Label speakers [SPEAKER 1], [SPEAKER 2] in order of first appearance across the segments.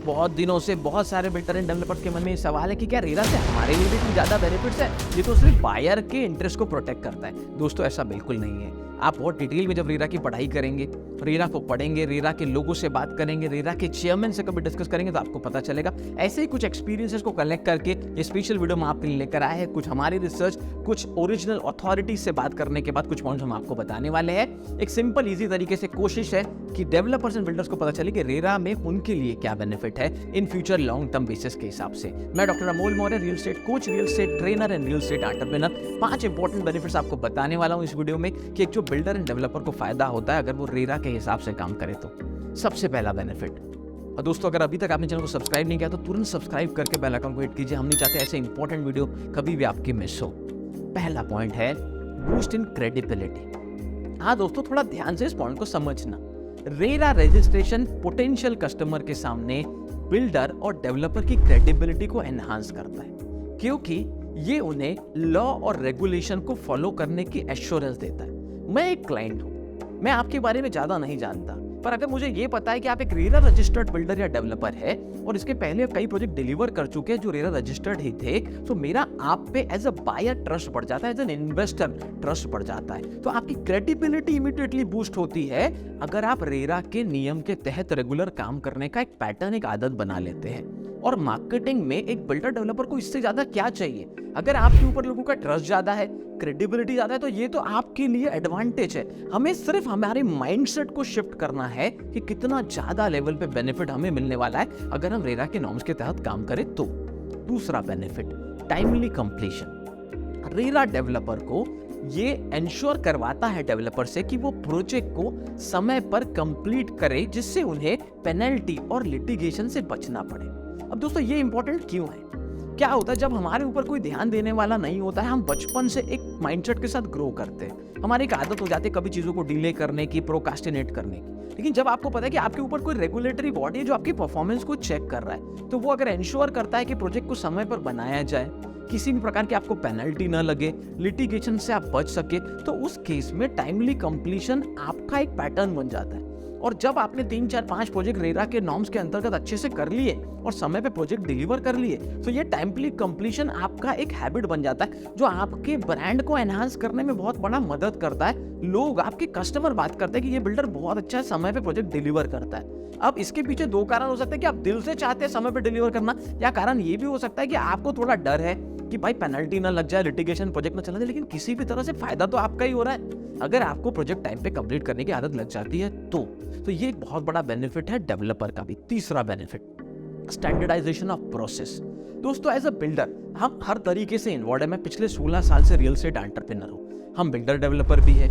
[SPEAKER 1] बहुत दिनों से बहुत सारे बिल्डर एंड डेवलपर्स के मन में ये सवाल है कि क्या रेरा से हमारे लिए भी इतनी ज़्यादा बेनिफिट्स है? ये तो सिर्फ बायर के इंटरेस्ट को प्रोटेक्ट करता है। दोस्तों, ऐसा बिल्कुल नहीं है। आप बहुत डिटेल में जब रेरा की पढ़ाई करेंगे, रेरा को पढ़ेंगे, रेरा के लोगों से बात करेंगे, रेरा के चेयरमैन से कभी डिस्कस करेंगे तो आपको पता चलेगा। ऐसे ही कुछ एक्सपीरियंसेस को कलेक्ट करके ये स्पेशल वीडियो हम आपके लिए लेकर आए हैं। कुछ हमारी रिसर्च, कुछ ओरिजिनल अथॉरिटीज से बात करने के बाद कुछ पॉइंट्स हम आपको बताने वाले हैं। एक सिंपल इजी तरीके से कोशिश है कि डेवलपर्स एंड बिल्डर्स को पता चले कि रेरा में उनके लिए क्या बेनिफिट है in future long term basis के हिसाब से। मैं doctor Amol Maurya, real estate coach, real estate trainer and real estate entrepreneur. 5 important benefits आपको बताने वाला हूं इस वीडियो में कि एक जो बिल्डर एंड डेवलपर को फायदा होता है अगर वो रेरा के हिसाब से काम करे तो। सबसे पहला बेनिफिट, और दोस्तों अगर अभी तक आपने चैनल को सब्सक्राइब नहीं किया तो तुरंत सब्सक्राइब करके बेल आइकन को हिट कीजिए। हम नहीं चाहते ऐसे इंपॉर्टेंट वीडियो कभी भी आपकी मिस हो। पहला पॉइंट है बूस्ट इन क्रेडिबिलिटी। हाँ दोस्तों, थोड़ा ध्यान से इस पॉइंट को समझना। रेरा रजिस्ट्रेशन पोटेंशियल कस्टमर के सामने बिल्डर और डेवलपर की क्रेडिबिलिटी को एनहांस करता है, क्योंकि ये उन्हें लॉ और रेगुलेशन को फॉलो करने की एश्योरेंस देता है। मैं एक क्लाइंट हूं, मैं आपके बारे में ज्यादा नहीं जानता, पर अगर मुझे ये पता है कि आप एक रेरा रजिस्टर्ड बिल्डर या डेवलपर है और इसके पहले कई प्रोजेक्ट डिलीवर कर चुके हैं जो रेरा रजिस्टर्ड ही थे, तो मेरा आप पे एज अ बायर ट्रस्ट बढ़ जाता है, एज एन इन्वेस्टर ट्रस्ट बढ़ जाता है। तो आपकी क्रेडिबिलिटी इमीडिएटली बूस्ट होती है अगर आप रेरा के नियम के तहत रेगुलर काम करने का एक पैटर्न, एक आदत बना लेते हैं। और मार्केटिंग में एक बिल्डर डेवलपर को इससे ज्यादा क्या चाहिए? अगर आपके ऊपर लोगों का ट्रस्ट ज्यादा है, क्रेडिबिलिटी ज्यादा है, तो ये तो आपके लिए एडवांटेज है। हमें सिर्फ हमारे माइंडसेट को शिफ्ट करना है कि कितना ज्यादा लेवल पे बेनिफिट हमें मिलने वाला है अगर हम रेरा के नॉर्म्स के तहत काम करें तो। दूसरा benefit, timely completion. RERA developer को ये एंश्योर करवाता है डेवलपर से कि वो प्रोजेक्ट को समय पर कंप्लीट करे, जिससे उन्हें पेनल्टी और लिटिगेशन से बचना पड़े। अब दोस्तों, ये इंपॉर्टेंट क्यों है? क्या होता है जब हमारे ऊपर कोई ध्यान देने वाला नहीं होता है, हम बचपन से एक माइंडसेट के साथ ग्रो करते हैं। हमारी एक आदत हो जाती है कभी चीजों को डिले करने की, प्रोकास्टिनेट करने की। लेकिन जब आपको पता है कि आपके ऊपर कोई रेगुलेटरी बॉडी है जो आपकी परफॉर्मेंस को चेक कर रहा है, तो वो अगर एंश्योर करता है कि प्रोजेक्ट को समय पर बनाया जाए, किसी भी प्रकार की आपको पेनल्टी ना लगे, लिटिगेशन से आप बच सके, तो उस केस में टाइमली कंप्लीशन आपका एक पैटर्न बन जाता है। और जब आपने 3, 4, 5 प्रोजेक्ट रेरा के नॉर्म्स के अंतर्गत अच्छे से कर लिए और समय पे प्रोजेक्ट डिलीवर कर लिए, तो ये टाइमली कंप्लीशन आपका एक हैबिट बन जाता है जो आपके ब्रांड को एनहांस करने में बहुत बड़ा मदद करता है। लोग, आपके कस्टमर बात करते हैं कि ये बिल्डर बहुत अच्छा है, समय पे प्रोजेक्ट डिलीवर करता है। अब इसके पीछे 2 कारण हो सकते हैं कि आप दिल से चाहते हैं समय पे डिलीवर करना, या कारण ये भी हो सकता है कि आपको थोड़ा डर है कि भाई पेनल्टी ना लग जाए, लिटिगेशन, प्रोजेक्ट ना चला जाए। लेकिन किसी भी तरह से फायदा तो आपका ही हो रहा है अगर आपको प्रोजेक्ट टाइम पे कंप्लीट करने की आदत लग जाती है तो ये एक बहुत बड़ा बेनिफिट है डेवलपर का भी। तीसरा बेनिफिट, स्टैंडर्डाइजेशन ऑफ प्रोसेस। दोस्तों, एज अ बिल्डर हम हर तरीके से इन्वॉल्व है। मैं पिछले 16 साल से रियल एस्टेट एंटरप्रेन्योर हूं। हम बिल्डर डेवलपर भी है,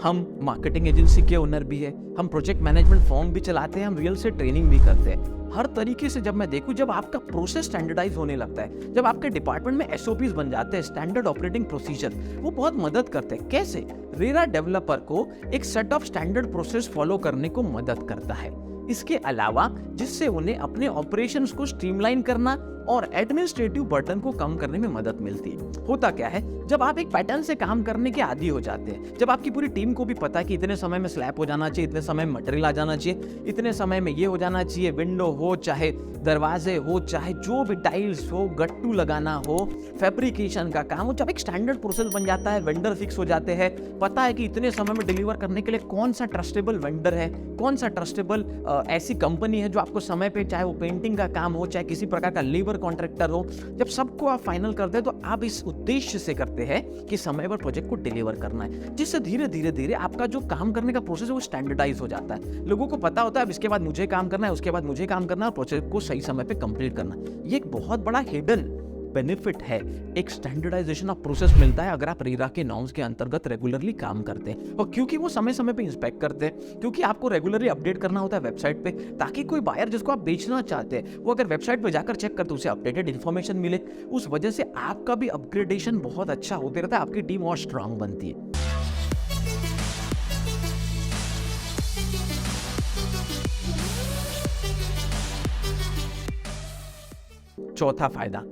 [SPEAKER 1] हम मार्केटिंग एजेंसी के ओनर भी है, हम प्रोजेक्ट मैनेजमेंट फॉर्म भी चलाते हैं, हम रियल एस्टेट ट्रेनिंग भी करते हैं। हर तरीके से जब मैं देखूं, जब आपका प्रोसेस स्टैंडर्डाइज होने लगता है, जब आपके डिपार्टमेंट में एसओपीज बन जाते हैं, स्टैंडर्ड ऑपरेटिंग प्रोसीजर, वो बहुत मदद करते हैं। कैसे? रेरा डेवलपर को एक set of standard process follow करने को मदद करता है। इसके अलावा जिससे उन्हें अपने ऑपरेशंस को स्ट्रीमलाइन करना और एडमिनिस्ट्रेटिव बर्डन को कम करने में मदद मिलती है। होता क्या है, जब आप एक पैटर्न से काम करने के आदी हो जाते हैं, जब आपकी पूरी टीम को भी पता है कि इतने समय में स्लैब हो जाना चाहिए, इतने समय में मटेरियल आ जाना चाहिए, इतने समय में ये हो जाना चाहिए, विंडो हो चाहे दरवाजे हो, चाहे जो भी टाइल्स हो, गट्टू लगाना हो, फैब्रिकेशन का काम हो, जब एक स्टैंडर्ड प्रोसेस बन जाता है, वेंडर फिक्स हो जाते हैं, पता है कि इतने समय में डिलीवर करने के लिए कौन सा ट्रस्टेबल वेंडर है, कौन सा ट्रस्टेबल ऐसी कंपनी है जो आपको समय पे, चाहे वो पेंटिंग का काम हो, चाहे किसी प्रकार का लेबर कॉन्ट्रैक्टर हो, जब सबको आप फाइनल करते हैं तो आप इस उद्देश्य से करते हैं कि समय पर प्रोजेक्ट को डिलीवर करना है, जिससे धीरे धीरे आपका जो काम करने का प्रोसेस है वो स्टैंडर्डाइज हो जाता है। लोगों को पता होता है अब इसके बाद मुझे काम करना है, उसके बाद मुझे काम करना है, प्रोजेक्ट को सही समय पे कंप्लीट करना। ये एक बहुत बड़ा हिडन बेनिफिट है, एक स्टैंडर्डाइजेशन ऑफ प्रोसेस मिलता है अगर आप रेरा के नॉर्म्स के अंतर्गत रेगुलरली काम करते हैं। और क्योंकि वो समय समय पे इंस्पेक्ट करते हैं, क्योंकि आपको रेगुलरली अपडेट करना होता है वेबसाइट पे, ताकि कोई बायर जिसको आप बेचना चाहते हैं वो अगर वेबसाइट पे जाकर चेक करते उसे अपडेटेड इन्फॉर्मेशन मिले। उस वजह से आपका भी अपग्रेडेशन बहुत अच्छा होते रहता है, आपकी टीम और स्ट्रांग बनती है। चौथा फायदा,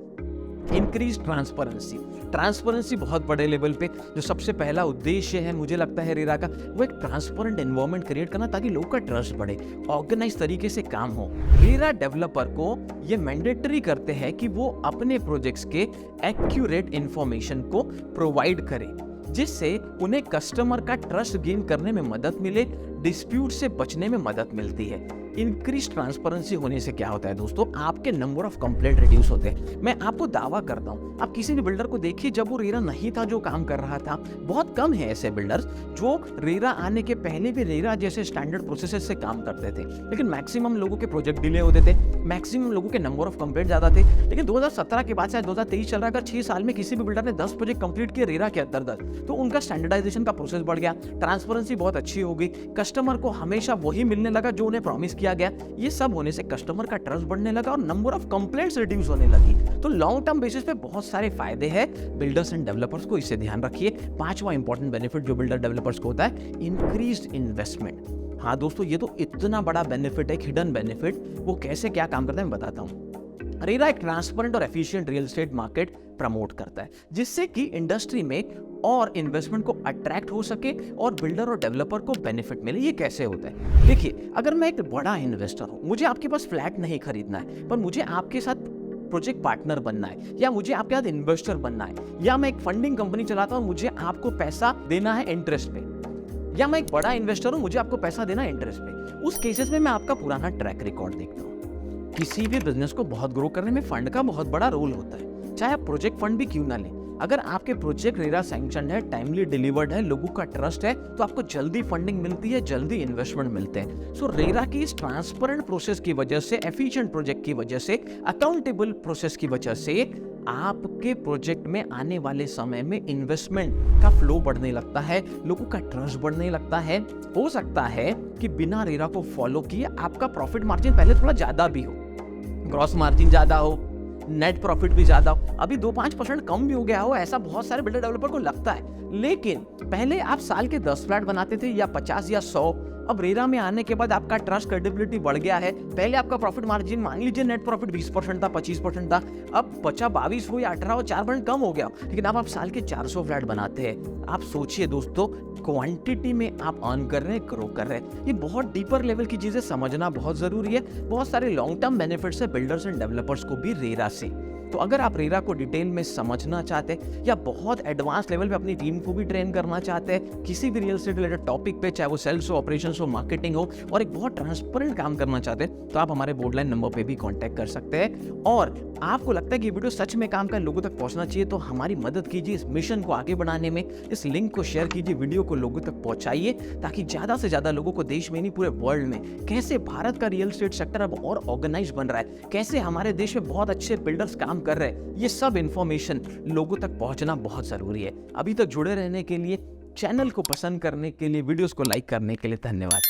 [SPEAKER 1] इंक्रीज ट्रांसपेरेंसी। ट्रांसपेरेंसी बहुत बड़े लेवल पे जो सबसे पहला उद्देश्य है मुझे लगता है रेरा का, वो एक ट्रांसपेरेंट एनवायरनमेंट क्रिएट करना ताकि लोगों का ट्रस्ट बढ़े, ऑर्गेनाइज तरीके से काम हो। रेरा डेवलपर को ये मैंडेटरी करते हैं कि वो अपने प्रोजेक्ट्स के एक्यूरेट इंफॉर्मेशन को प्रोवाइड करें, जिससे उन्हें कस्टमर का ट्रस्ट गेन करने में मदद मिले, डिस्प्यूट से बचने में मदद मिलती है। इंक्रीज ट्रांसपेरेंसी होने से क्या होता है दोस्तों, आपके नंबर ऑफ कंप्लेंट रिड्यूस होते हैं। मैं आपको दावा करता हूं, आप किसी भी बिल्डर को देखिए जब वो रेरा नहीं था जो काम कर रहा था, बहुत कम है ऐसे बिल्डर्स जो रेरा आने के पहले भी रेरा जैसे स्टैंडर्ड प्रोसेसेस से काम करते थे, लेकिन मैक्सिमम लोगों के प्रोजेक्ट डिले होते थे, मैक्सिमम लोगों के नंबर ऑफ कंप्लेंट ज्यादा थे। लेकिन 2017 के बाद से 2023 चल रहा है, अगर 6 साल में किसी भी बिल्डर ने 10 प्रोजेक्ट कंप्लीट किए रेरा के अंदर, तो उनका स्टैंडर्डाइजेशन का प्रोसेस बढ़ गया, ट्रांसपेरेंसी बहुत अच्छी हो गई, कस्टमर को हमेशा वही मिलने लगा जो उन्हें प्रॉमिस किया गया। ये सब होने से कस्टमर का ट्रस्ट बढ़ने लगा और नंबर ऑफ कंप्लेंट्स रिड्यूस होने लगी। तो लॉन्ग टर्म बेसिस पे बहुत सारे फायदे हैं बिल्डर्स एंड डेवलपर्स को, इससे ध्यान रखिए। पांचवा इंपॉर्टेंट बेनिफिट जो बिल्डर डेवलपर्स को होता है, इंक्रीज्ड इन्वेस्टमेंट। हाँ दोस्तों, ये तो इतना बड़ा बेनिफिट है, हिडन बेनिफिट। वो कैसे क्या काम करता है मैं बताता हूँ। रेरा एक ट्रांसपेरेंट और efficient real estate market promote करता है, जिससे कि इंडस्ट्री में और इन्वेस्टमेंट को अट्रैक्ट हो सके और बिल्डर और डेवलपर को बेनिफिट मिले। ये कैसे होता है, देखिए, अगर मैं एक बड़ा इन्वेस्टर हूं, मुझे आपके पास फ्लैट नहीं खरीदना है, पर मुझे आपके साथ प्रोजेक्ट पार्टनर बनना है, या मुझे आपके साथ इन्वेस्टर बनना है, या मैं एक फंडिंग कंपनी चलाता हूं, मुझे आपको पैसा देना है इंटरेस्ट पे, या मैं एक बड़ा इन्वेस्टर हूं, मुझे आपको पैसा देना है इंटरेस्ट पे। उस केसेस में मैं आपका पुराना ट्रैक रिकॉर्ड देखता हूं। किसी भी बिजनेस को बहुत ग्रो करने में फंड का बहुत बड़ा रोल होता है, चाहे आप प्रोजेक्ट फंड भी क्यों ना लें। अगर आपके प्रोजेक्ट रेरा सैंक्शन है, टाइमली डिलीवर्ड है, लोगों का ट्रस्ट है, तो आपको जल्दी फंडिंग मिलती है, जल्दी इन्वेस्टमेंट मिलते हैं। सो रेरा की इस ट्रांसपेरेंट प्रोसेस की वजह से, एफिशिएंट प्रोजेक्ट की वजह से, अकाउंटेबल प्रोसेस की वजह से आपके प्रोजेक्ट में आने वाले समय में इन्वेस्टमेंट का फ्लो बढ़ने लगता है, लोगों का ट्रस्ट बढ़ने लगता है। हो सकता है कि बिना रेरा को फॉलो किए आपका प्रॉफिट मार्जिन पहले थोड़ा ज्यादा भी हो, ग्रॉस मार्जिन ज्यादा हो, नेट प्रॉफिट भी ज्यादा हो, अभी 2-5% कम भी हो गया हो, ऐसा बहुत सारे बिल्डर डेवलपर को लगता है। लेकिन पहले आप साल के 10 फ्लैट बनाते थे या 50 या 100, अब रेरा में आने के बाद आपका ट्रस्ट क्रेडिबिलिटी बढ़ गया है। पहले आपका प्रॉफिट मार्जिन मान लीजिए नेट प्रॉफिट 20% था, 25% था, अब बचा 22 हो या 18 हो, 4% कम हो गया, लेकिन अब आप साल के 400 फ्लैट बनाते हैं। आप सोचिए दोस्तों, क्वांटिटी में आप अर्न कर रहे हैं, ग्रो कर रहे हैं। ये बहुत डीपर लेवल की चीजें समझना बहुत जरूरी है। बहुत सारे लॉन्ग टर्म बेनिफिट्स है बिल्डर्स एंड डेवलपर्स को भी रेरा से। तो अगर आप रेरा को डिटेल में समझना चाहते हैं या बहुत एडवांस लेवल पे अपनी टीम को भी ट्रेन करना चाहते हैं किसी भी रियल एस्टेट रिलेटेड टॉपिक पे, चाहे वो सेल्स हो, ऑपरेशंस हो, मार्केटिंग हो, और एक बहुत ट्रांसपेरेंट काम करना चाहते हैं, तो आप हमारे बोर्डलाइन नंबर पे भी कांटेक्ट कर सकते हैं। और आपको लगता है कि वीडियो सच में काम का लोगों तक पहुंचना चाहिए, तो हमारी मदद कीजिए इस मिशन को आगे बढ़ाने में। इस लिंक को शेयर कीजिए, वीडियो को लोगों तक पहुंचाइए, ताकि ज्यादा से ज्यादा लोगों को देश में नहीं पूरे वर्ल्ड में कैसे भारत का रियल एस्टेट सेक्टर अब और ऑर्गेनाइज बन रहा है, कैसे हमारे देश में बहुत अच्छे बिल्डर्स काम कर रहे हैं, ये सब इंफॉर्मेशन लोगों तक पहुंचना बहुत जरूरी है। अभी तक जुड़े रहने के लिए, चैनल को पसंद करने के लिए, वीडियोस को लाइक करने के लिए धन्यवाद।